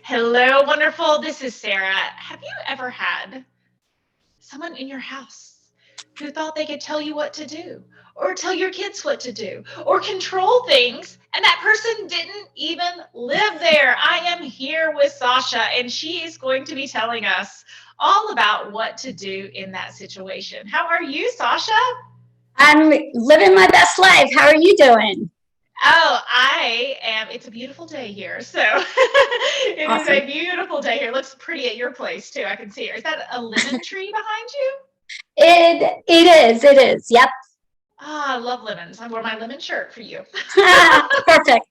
Hello, wonderful. This is Sarah. Have you ever had someone in your house who thought they could tell you what to do, or tell your kids what to do, or control things, and that person didn't even live there? I am here with Sasha, and she is going to be telling us all about what to do in that situation. How are you, Sasha? I'm living my best life. How are you doing? Oh, I am. It's a beautiful day here. So it is Awesome. a beautiful day here. It looks pretty at your place too. I can see it. Is that a lemon tree behind you? It is. Yep. Ah, I love lemons. I wore my lemon shirt for you. Perfect.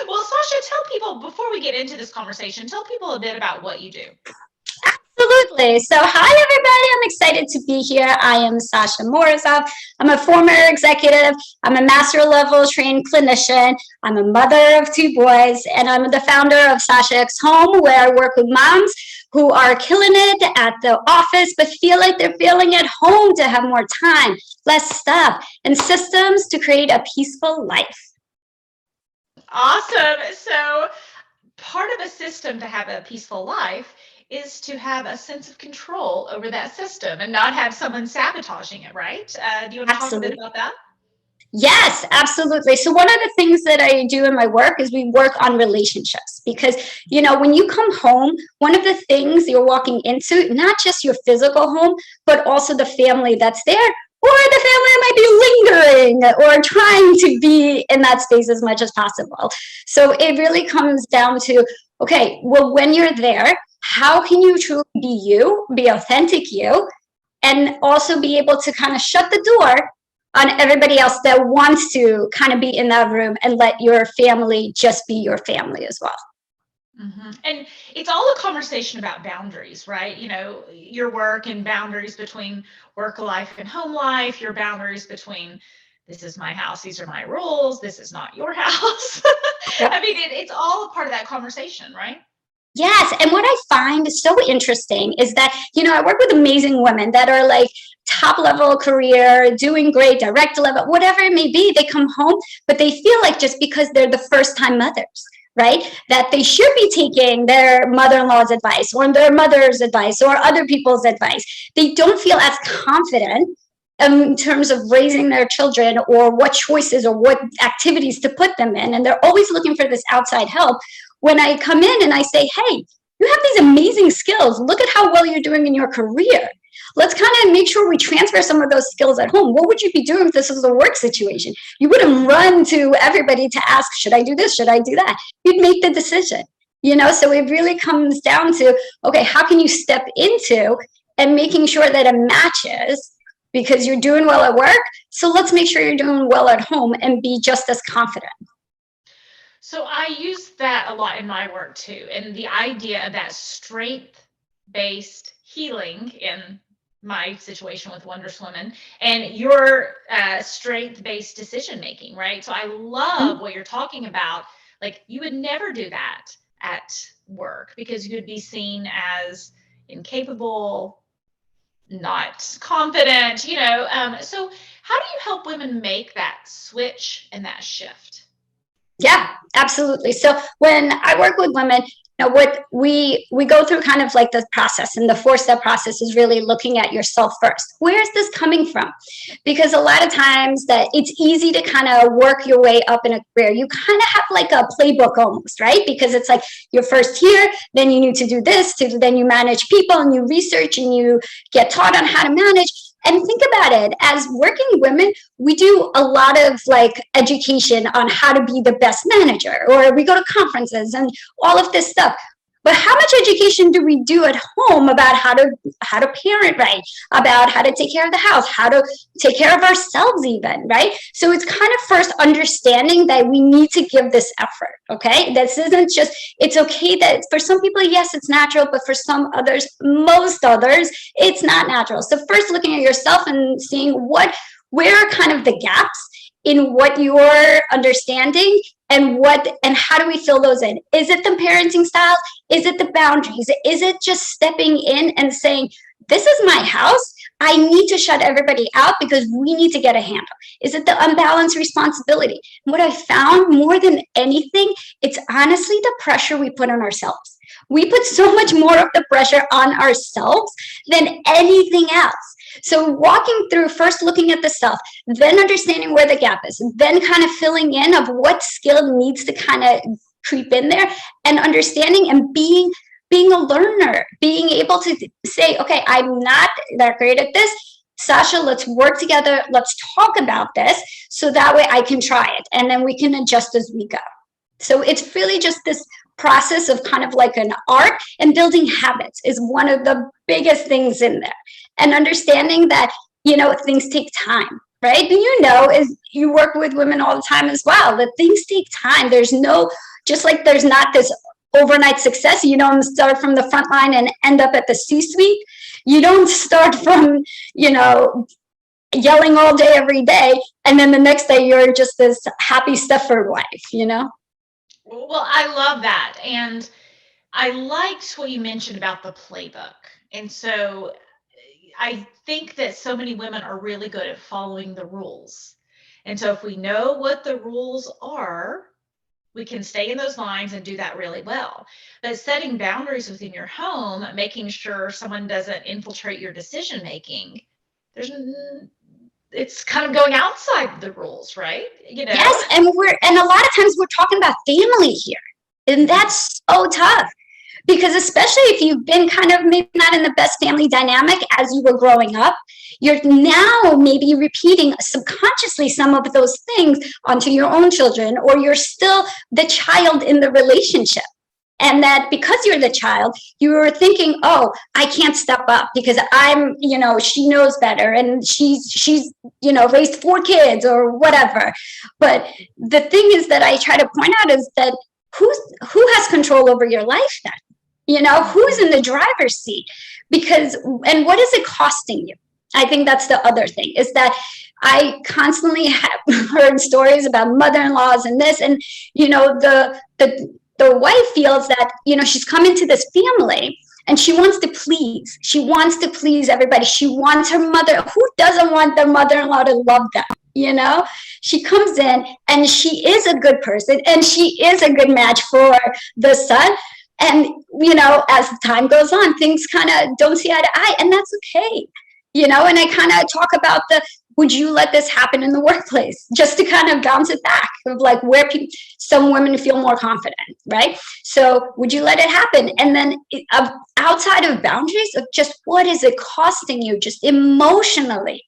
Well, Sasha, tell people before we get into this conversation, tell people a bit about what you do. Absolutely. So, hi everybody. I'm excited to be here. I am Sasha Morozov. I'm a former executive. I'm a master level trained clinician. I'm a mother of two boys, and I'm the founder of Sasha X Home, where I work with moms who are killing it at the office, but feel like they're feeling at home to have more time, less stuff, and systems to create a peaceful life. Awesome. So, part of a system to have a peaceful life is to have a sense of control over that system and not have someone sabotaging it, right? Do you want to talk a bit Absolutely. about that? Yes, absolutely. So one of the things that I do in my work is we work on relationships because, when you come home, one of the things you're walking into, not just your physical home, but also the family that's there, or the family that might be lingering or trying to be in that space as much as possible. So it really comes down to, okay, well, when you're there, how can you truly be you, be authentic you, and also be able to kind of shut the door on everybody else that wants to kind of be in that room and let your family just be your family as well. And it's all a conversation about boundaries, right? Your work and boundaries between work life and home life, your boundaries between this is my house, these are my rules, this is not your house. Yep. I mean, it's all a part of that conversation, right? Yes. And what I find so interesting is that, I work with amazing women that are like top level career, doing great, direct level, whatever it may be. They come home, but they feel like just because they're the first time mothers, right? That they should be taking their mother in law's advice or their mother's advice or other people's advice. They don't feel as confident in terms of raising their children or what choices or what activities to put them in. And they're always looking for this outside help. When I come in and I say, hey, you have these amazing skills. Look at how well you're doing in your career. Let's kind of make sure we transfer some of those skills at home. What would you be doing if this was a work situation? You wouldn't run to everybody to ask, should I do this? Should I do that? You'd make the decision. So it really comes down to, okay, how can you step into and making sure that it matches because you're doing well at work. So let's make sure you're doing well at home and be just as confident. So I use that a lot in my work too. And the idea of that strength based healing in my situation with Wondrous Woman and your strength based decision making, right? So I love what you're talking about. Like, you would never do that at work because you would be seen as incapable, not confident, So, how do you help women make that switch and that shift? Yeah, absolutely. So when I work with women, what we go through kind of like the process, and the 4-step process is really looking at yourself first. Where is this coming from? Because a lot of times that it's easy to kind of work your way up in a career. You kind of have like a playbook almost, right? Because it's like you're first here, then you need to do this, then you manage people and you research and you get taught on how to manage. And think about it, as working women, we do a lot of like education on how to be the best manager, or we go to conferences and all of this stuff. But how much education do we do at home about how to parent right, about how to take care of the house, how to take care of ourselves even, right? So it's kind of first understanding that we need to give this effort, okay? This isn't just, it's okay that for some people, yes, it's natural, but for some others, most others, it's not natural. So first looking at yourself and seeing where are kind of the gaps in what you're understanding and how do we fill those in? Is it the parenting styles? Is it the boundaries? Is it just stepping in and saying, this is my house. I need to shut everybody out because we need to get a handle? Is it the unbalanced responsibility? What I found more than anything, it's honestly the pressure we put on ourselves. We put so much more of the pressure on ourselves than anything else. So walking through, first looking at the self, then understanding where the gap is, then kind of filling in of what skill needs to kind of creep in there, and understanding and being a learner, being able to say, okay, I'm not that great at this. Sasha, let's work together. Let's talk about this so that way I can try it. And then we can adjust as we go. So it's really just this process of kind of like an art, and building habits is one of the biggest things in there. And understanding that, things take time, right? Is you work with women all the time as well, that things take time. Just like there's not this overnight success. You don't start from the front line and end up at the C-suite. You don't start from, yelling all day, every day, and then the next day you're just this happy stepford wife. Well, I love that. And I liked what you mentioned about the playbook. And so I think that so many women are really good at following the rules. And so if we know what the rules are, we can stay in those lines and do that really well. But setting boundaries within your home, making sure someone doesn't infiltrate your decision making, it's kind of going outside the rules, right? Yes, and a lot of times we're talking about family here, and that's so tough. Because especially if you've been kind of maybe not in the best family dynamic as you were growing up, you're now maybe repeating subconsciously some of those things onto your own children, or you're still the child in the relationship. And that because you're the child, you were thinking, oh, I can't step up because I'm, she knows better, and she's raised 4 kids or whatever. But the thing is that I try to point out is that who has control over your life then? Who's in the driver's seat? And what is it costing you? I think that's the other thing, is that I constantly have heard stories about mother-in-laws and this, and, the wife feels that, she's come into this family and she wants to please. She wants to please everybody. She wants her mother. Who doesn't want their mother-in-law to love them? She comes in and she is a good person and she is a good match for the son. And, as time goes on, things kind of don't see eye to eye, and that's okay. And I kind of talk about would you let this happen in the workplace, just to kind of bounce it back of like where some women feel more confident, right? So would you let it happen? And then outside of boundaries of just what is it costing you just emotionally?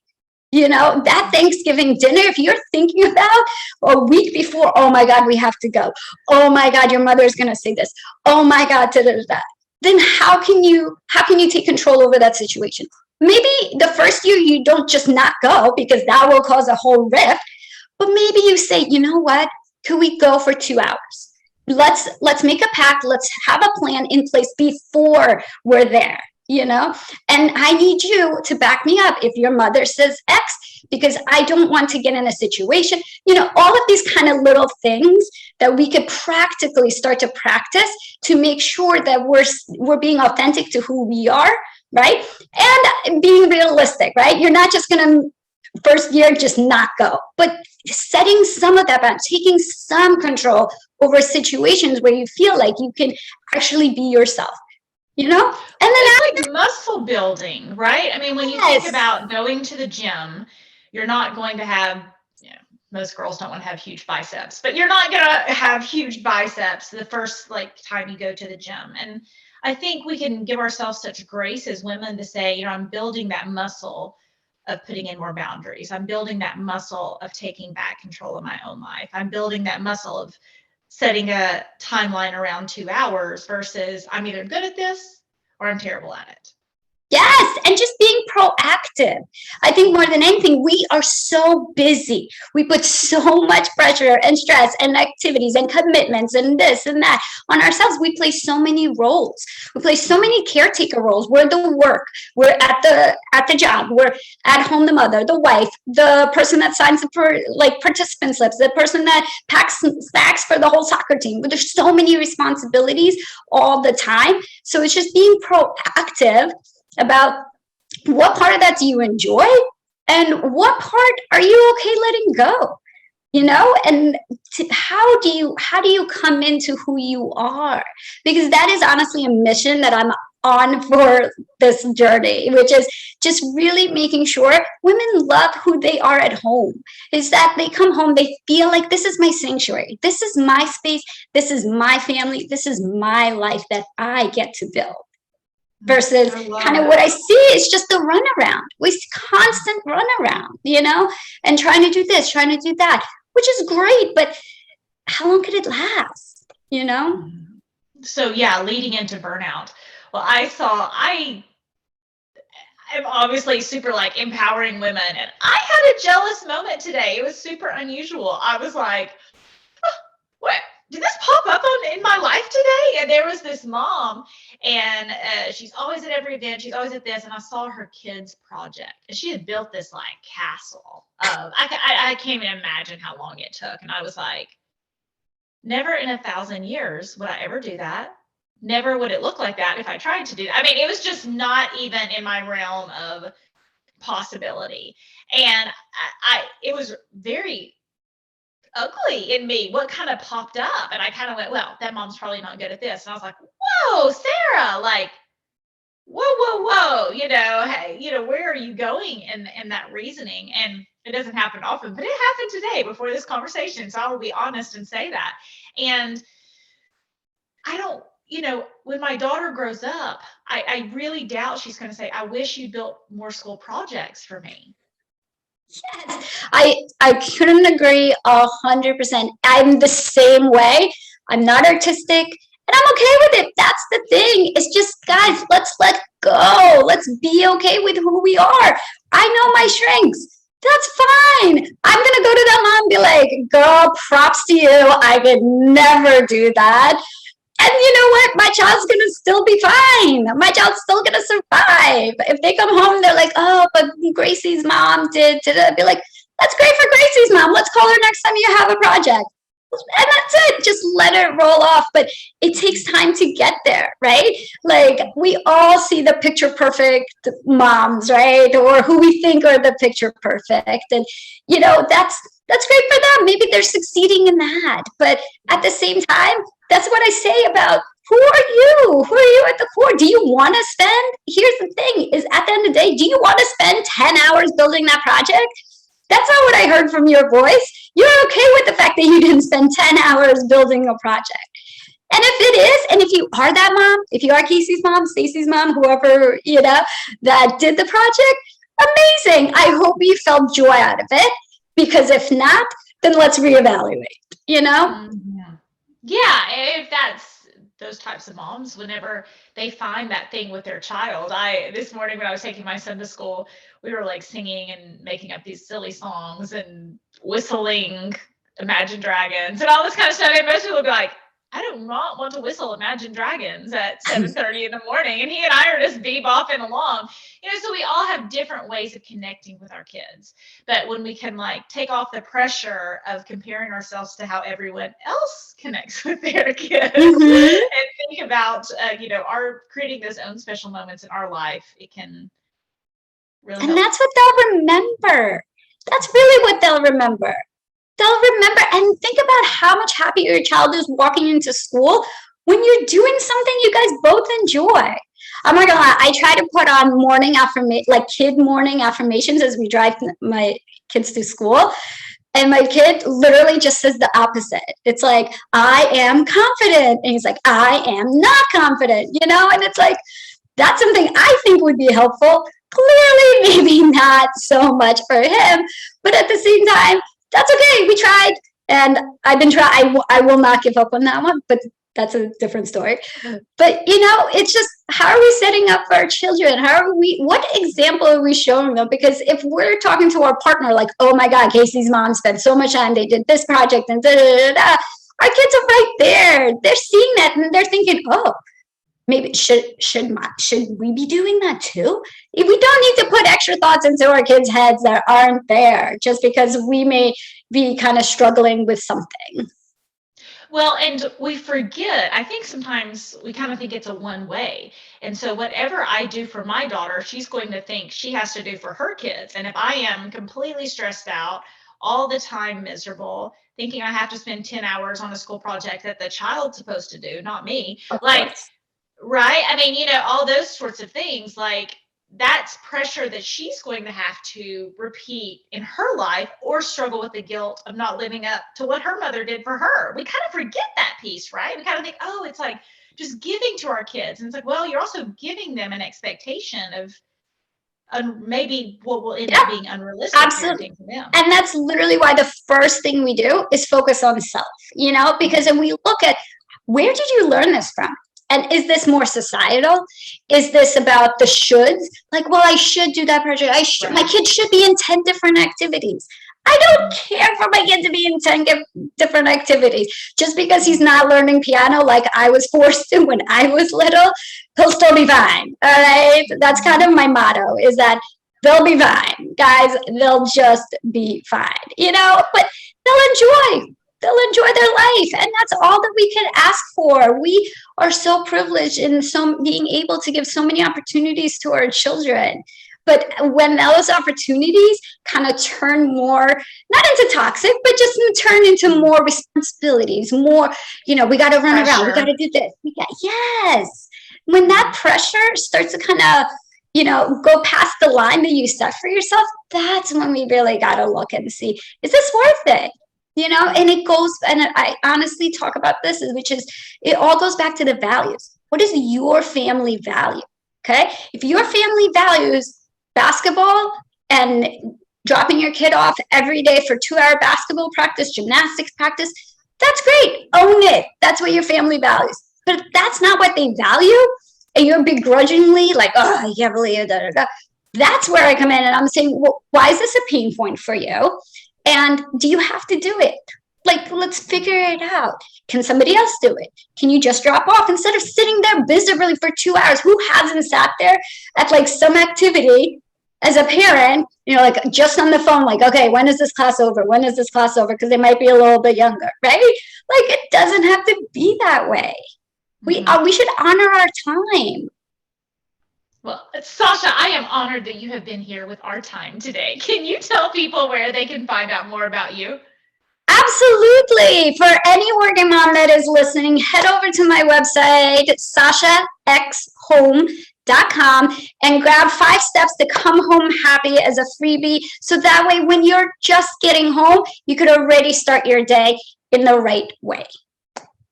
That Thanksgiving dinner, if you're thinking about a week before, oh my God, we have to go. Oh my God, your mother is going to say this. Oh my God, then how can you take control over that situation? Maybe the first year you don't just not go, because that will cause a whole rift. But maybe you say, you know what? Could we go for 2 hours? Let's make a pact. Let's have a plan in place before we're there. And I need you to back me up if your mother says X, because I don't want to get in a situation, all of these kind of little things that we could practically start to practice to make sure that we're being authentic to who we are, right? And being realistic, right? You're not just going to first year just not go, but setting some of that back, taking some control over situations where you feel like you can actually be yourself. And then it's like muscle building, right? I mean, when you think about going to the gym, you're not going to have, most girls don't want to have huge biceps, but you're not going to have huge biceps the first time you go to the gym. And I think we can give ourselves such grace as women to say, I'm building that muscle of putting in more boundaries. I'm building that muscle of taking back control of my own life. I'm building that muscle of setting a timeline around 2 hours versus I'm either good at this or I'm terrible at it. Yes, and just being proactive. I think more than anything, we are so busy. We put so much pressure and stress and activities and commitments and this and that on ourselves. We play so many roles. We play so many caretaker roles. We're the work. We're at the job. We're at home, the mother, the wife, the person that signs up for participant slips, the person that packs snacks for the whole soccer team. But there's so many responsibilities all the time. So it's just being proactive about What part of that do you enjoy? And what part are you okay letting go? And how do you come into who you are? Because that is honestly a mission that I'm on for this journey, which is just really making sure women love who they are at home. Is that they come home, they feel like this is my sanctuary, this is my space, this is my family, this is my life that I get to build. Versus I love kind of what I that. see is just the runaround. We constant runaround, and trying to do this, trying to do that, which is great, but how long could it last? So yeah, leading into burnout. Well, I'm obviously super like empowering women, and I had a jealous moment today. It was super unusual. I was like, what? Did this pop up in my life today? And there was this mom, and she's always at every event. She's always at this, and I saw her kids' project, and she had built this like castle. I can't even imagine how long it took, and I was like, never in 1,000 years would I ever do that. Never would it look like that if I tried to do that. I mean, it was just not even in my realm of possibility, and it was very ugly in me what kind of popped up, and I kind of went, well, that mom's probably not good at this, and I was like, whoa, Sarah, like, whoa, hey, where are you going in that reasoning? And it doesn't happen often, but it happened today before this conversation, so I will be honest and say that. And I don't, when my daughter grows up, I really doubt she's going to say, I wish you built more school projects for me. Yes, I couldn't agree 100%. I'm the same way. I'm not artistic, and I'm okay with it. That's the thing. It's just, guys, let's let go. Let's be okay with who we are. I know my strengths. That's fine. I'm gonna go to them and be like, girl, props to you. I could never do that. And you know what? My child's gonna still be fine. My child's still gonna survive. If they come home, they're like, "Oh, but Gracie's mom did." I'd be like, "That's great for Gracie's mom. Let's call her next time you have a project." And that's it. Just let it roll off. But it takes time to get there, right? Like we all see the picture perfect moms, right? Or who we think are the picture perfect, and that's great for them. Maybe they're succeeding in that. But at the same time, that's what I say about who are you? Who are you at the core? Do you want to spend? Here's the thing: is at the end of the day, do you want to spend 10 hours building that project? That's not what I heard from your voice. You're okay with the fact that you didn't spend 10 hours building a project. And if it is, and if you are that mom, if you are Casey's mom, Stacy's mom, whoever, that did the project, amazing. I hope you felt joy out of it. Because if not, then let's reevaluate. Yeah, if that's those types of moms, whenever they find that thing with their child. This morning when I was taking my son to school, we were like singing and making up these silly songs and whistling Imagine Dragons and all this kind of stuff. And most people would be like, I do not want to whistle Imagine Dragons at 7:30 in the morning. And he and I are just bebopping along. So we all have different ways of connecting with our kids. But when we can like take off the pressure of comparing ourselves to how everyone else connects with their kids and think about, our creating those own special moments in our life, it can really And help. that's what they'll remember. That's really what they'll remember. They'll remember and think about how much happier your child is walking into school when you're doing something you guys both enjoy. I'm not gonna lie, I try to put on kid morning affirmations as we drive my kids to school. And my kid literally just says the opposite. It's like, I am confident. And he's like, I am not confident, And it's like, that's something I think would be helpful. Clearly, maybe not so much for him. But at the same time, that's okay. We tried, and I've been trying. I will not give up on that one, but that's a different story. But it's just, how are we setting up for our children? What example are we showing them? Because if we're talking to our partner like, oh my God, Casey's mom spent so much time, they did this project and da da da da, our kids are right there. They're seeing that and they're thinking, oh, maybe should we be doing that too? We don't need to put extra thoughts into our kids' heads that aren't there just because we may be kind of struggling with something. Well, and we forget, I think sometimes we kind of think it's a one way. And so whatever I do for my daughter, she's going to think she has to do for her kids. And if I am completely stressed out, all the time miserable, thinking I have to spend 10 hours on a school project that the child's supposed to do, not me, Of like, course. right? I mean, all those sorts of things, like that's pressure that she's going to have to repeat in her life or struggle with the guilt of not living up to what her mother did for her. We kind of forget that piece, right? We kind of think, oh, it's like just giving to our kids. And it's like, well, you're also giving them an expectation of maybe what will end up Yeah, being unrealistic absolutely. parenting for them. And that's literally why the first thing we do is focus on self, because then we look at where did you learn this from? And is this more societal? Is this about the shoulds? Like, well, I should do that project. My Right. kid should be in 10 different activities. I don't Mhm. care for my kid to be in 10 different activities. Just because he's not learning piano like I was forced to when I was little, he'll still be fine. All right. That's kind of my motto, is that they'll be fine. Guys, they'll just be fine, but they'll enjoy their life, and that's all that we can ask for. We are so privileged in being able to give so many opportunities to our children. But when those opportunities kind of turn more, not into toxic, but just turn into more responsibilities, more, we got to run around, we got Pressure. to do this, yes. When that Mhm. pressure starts to kind of go past the line that you set for yourself, that's when we really got to look and see, is this worth it? And it goes, and I honestly talk about this, which is, it all goes back to the values. What is your family value? Okay. If your family values basketball and dropping your kid off every day for 2 hour basketball practice, gymnastics practice, that's great. Own it. That's what your family values. But if that's not what they value, and you're begrudgingly like, oh, I can't believe it, da, da, da, that's where I come in and I'm saying, well, why is this a pain point for you? And do you have to do it? Like, let's figure it out. Can somebody else do it? Can you just drop off instead of sitting there miserably for 2 hours? Who hasn't sat there at like some activity as a parent, like just on the phone, like, okay, when is this class over? When is this class over? Because they might be a little bit younger, right? Like, it doesn't have to be that way. Mhm. We should honor our time. Well, Sasha, I am honored that you have been here with our time today. Can you tell people where they can find out more about you? Absolutely. For any working mom that is listening, head over to my website, sashaxhome.com, and grab 5 steps to come home happy as a freebie. So that way, when you're just getting home, you could already start your day in the right way.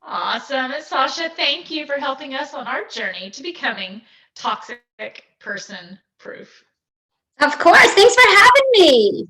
Awesome. And Sasha, thank you for helping us on our journey to becoming toxic person proof. Of course. Thanks for having me.